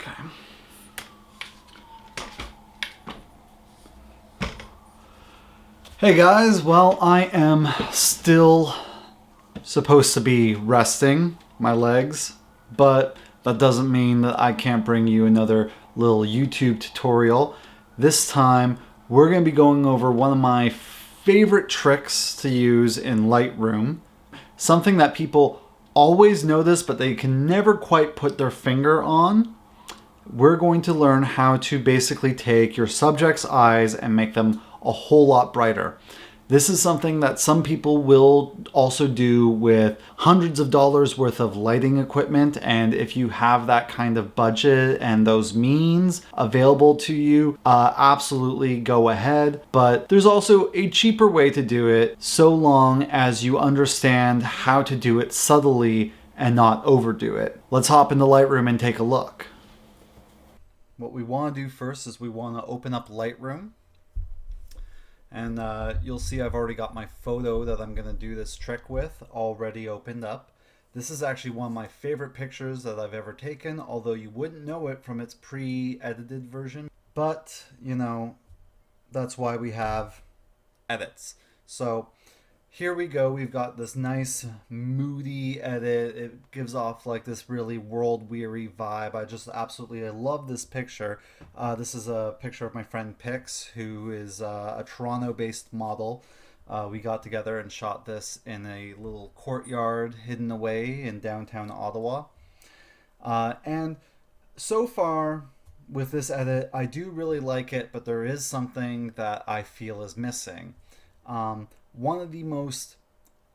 Okay. Hey guys, well, I am still supposed to be resting my legs, but that doesn't mean that I can't bring you another little YouTube tutorial. This time, we're going to be going over one of my favorite tricks to use in Lightroom. Something that people always notice, but they can never quite put their finger on. We're going to learn how to basically take your subject's eyes and make them a whole lot brighter. This is something that some people will also do with hundreds of dollars worth of lighting equipment, and if you have that kind of budget and those means available to you, absolutely go ahead. But there's also a cheaper way to do it, so long as you understand how to do it subtly and not overdo it. Let's hop into Lightroom and take a look. What we want to do first is we want to open up Lightroom. And you'll see I've already got my photo that I'm going to do this trick with already opened up. This is actually one of my favorite pictures that I've ever taken, although you wouldn't know it from its pre-edited version. But, you know, that's why we have edits. So here we go. We've got this nice moody edit. It gives off like this really world-weary vibe. I love this picture. This is a picture of my friend Pix, who is a Toronto-based model. We got together and shot this in a little courtyard hidden away in downtown Ottawa. And so far with this edit, I do really like it, but there is something that I feel is missing. One of the most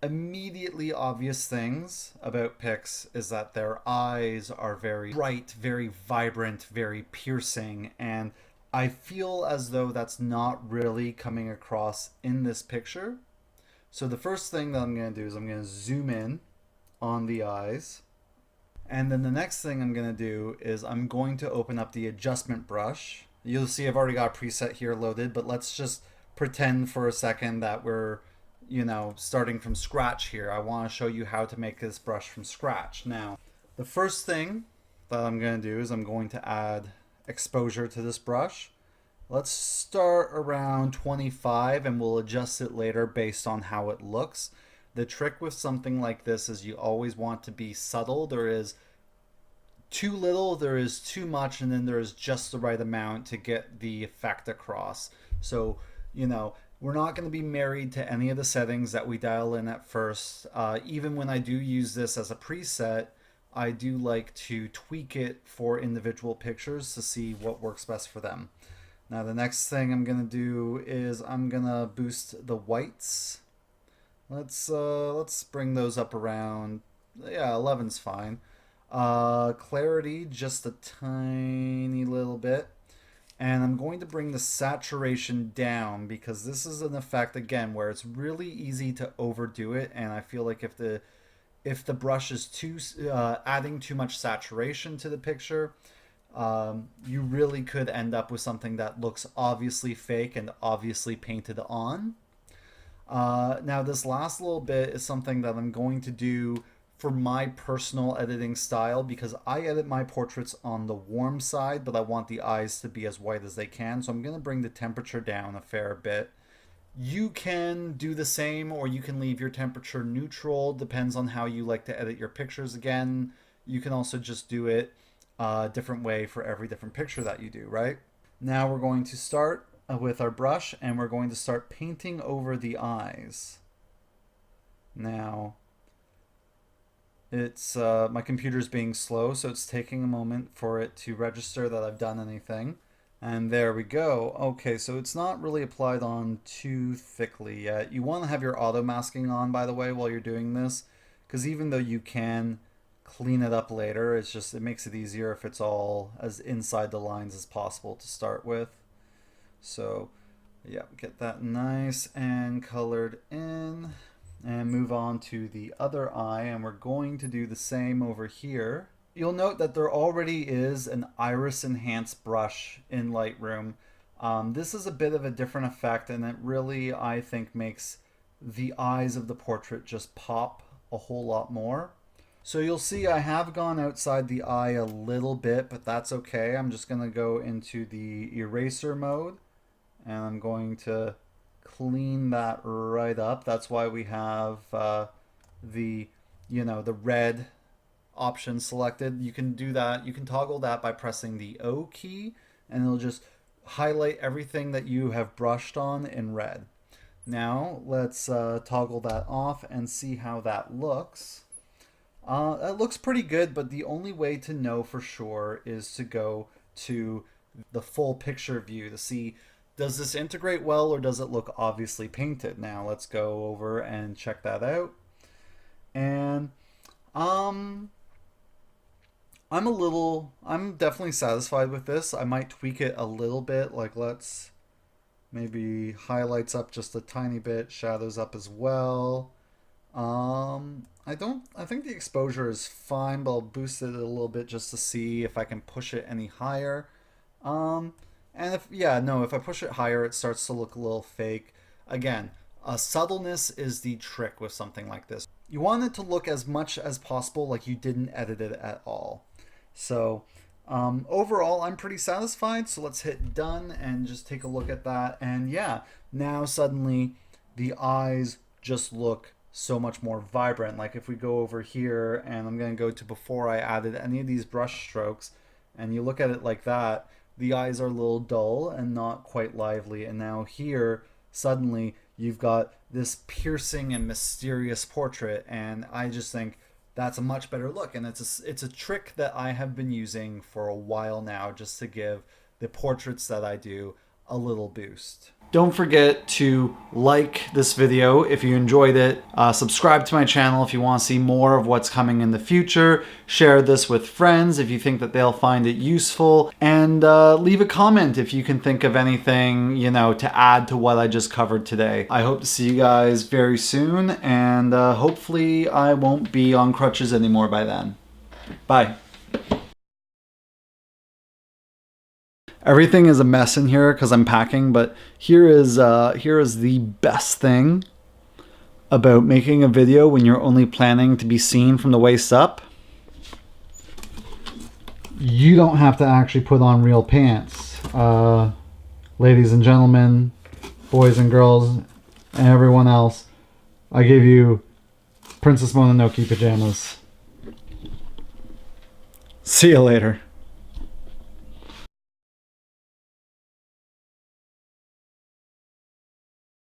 immediately obvious things about Pix is that their eyes are very bright, very vibrant, very piercing, and I feel as though that's not really coming across in this picture. So the first thing that I'm going to do is I'm going to zoom in on the eyes. And then the next thing I'm going to do is I'm going to open up the adjustment brush. You'll see I've already got a preset here loaded, but let's just pretend for a second that we're, you know, starting from scratch here. I want to show you how to make this brush from scratch. Now, the first thing that I'm going to do is I'm going to add exposure to this brush. Let's start around 25 and we'll adjust it later based on how it looks. The trick with something like this is you always want to be subtle. There is too little, there is too much, and then there is just the right amount to get the effect across. So, you know, we're not going to be married to any of the settings that we dial in at first. Even when I do use this as a preset, I do like to tweak it for individual pictures to see what works best for them. Now the next thing I'm going to do is I'm going to boost the whites. Let's bring those up around, yeah, 11's fine. Clarity just a tiny little bit. And I'm going to bring the saturation down because this is an effect, again, where it's really easy to overdo it. And I feel like if the brush is adding too much saturation to the picture, you really could end up with something that looks obviously fake and obviously painted on. Now this last little bit is something that I'm going to do for my personal editing style, because I edit my portraits on the warm side, but I want the eyes to be as white as they can. So I'm going to bring the temperature down a fair bit. You can do the same, or you can leave your temperature neutral. Depends on how you like to edit your pictures. Again, you can also just do it a different way for every different picture that you do, right? Now we're going to start with our brush and we're going to start painting over the eyes. Now, it's my computer's being slow, so it's taking a moment for it to register that I've done anything. And there we go. Okay, so it's not really applied on too thickly yet. You want to have your auto masking on, by the way, while you're doing this, because even though you can clean it up later, it makes it easier if it's all as inside the lines as possible to start with. So yeah, get that nice and colored in. And move on to the other eye, and we're going to do the same over here. You'll note that there already is an iris enhance brush in Lightroom. This is a bit of a different effect, and it really, I think, makes the eyes of the portrait just pop a whole lot more. So you'll see I have gone outside the eye a little bit, but that's okay. I'm just going to go into the eraser mode and I'm going to clean that right up. That's why we have the red option selected. You can do that. You can toggle that by pressing the O key and it'll just highlight everything that you have brushed on in red. Now let's toggle that off and see how that looks. That looks pretty good, but the only way to know for sure is to go to the full picture view to see, does this integrate well or does it look obviously painted? Now let's go over and check that out. And I'm definitely satisfied with this. I might tweak it a little bit, like let's maybe highlights up just a tiny bit, shadows up as well. I think the exposure is fine, but I'll boost it a little bit just to see if I can push it any higher. And if I push it higher, it starts to look a little fake. Again, subtleness is the trick with something like this. You want it to look as much as possible like you didn't edit it at all. So overall, I'm pretty satisfied. So let's hit done and just take a look at that. And yeah, now suddenly the eyes just look so much more vibrant. Like if we go over here and I'm going to go to before I added any of these brush strokes and you look at it like that, the eyes are a little dull and not quite lively. And now here, suddenly you've got this piercing and mysterious portrait. And I just think that's a much better look. And it's a trick that I have been using for a while now just to give the portraits that I do a little boost. Don't forget to like this video if you enjoyed it. Subscribe to my channel if you want to see more of what's coming in the future. Share this with friends if you think that they'll find it useful. And leave a comment if you can think of anything, to add to what I just covered today. I hope to see you guys very soon. And hopefully I won't be on crutches anymore by then. Bye. Everything is a mess in here because I'm packing, but here is the best thing about making a video when you're only planning to be seen from the waist up. You don't have to actually put on real pants. Ladies and gentlemen, boys and girls, and everyone else, I give you Princess Mononoke pajamas. See you later.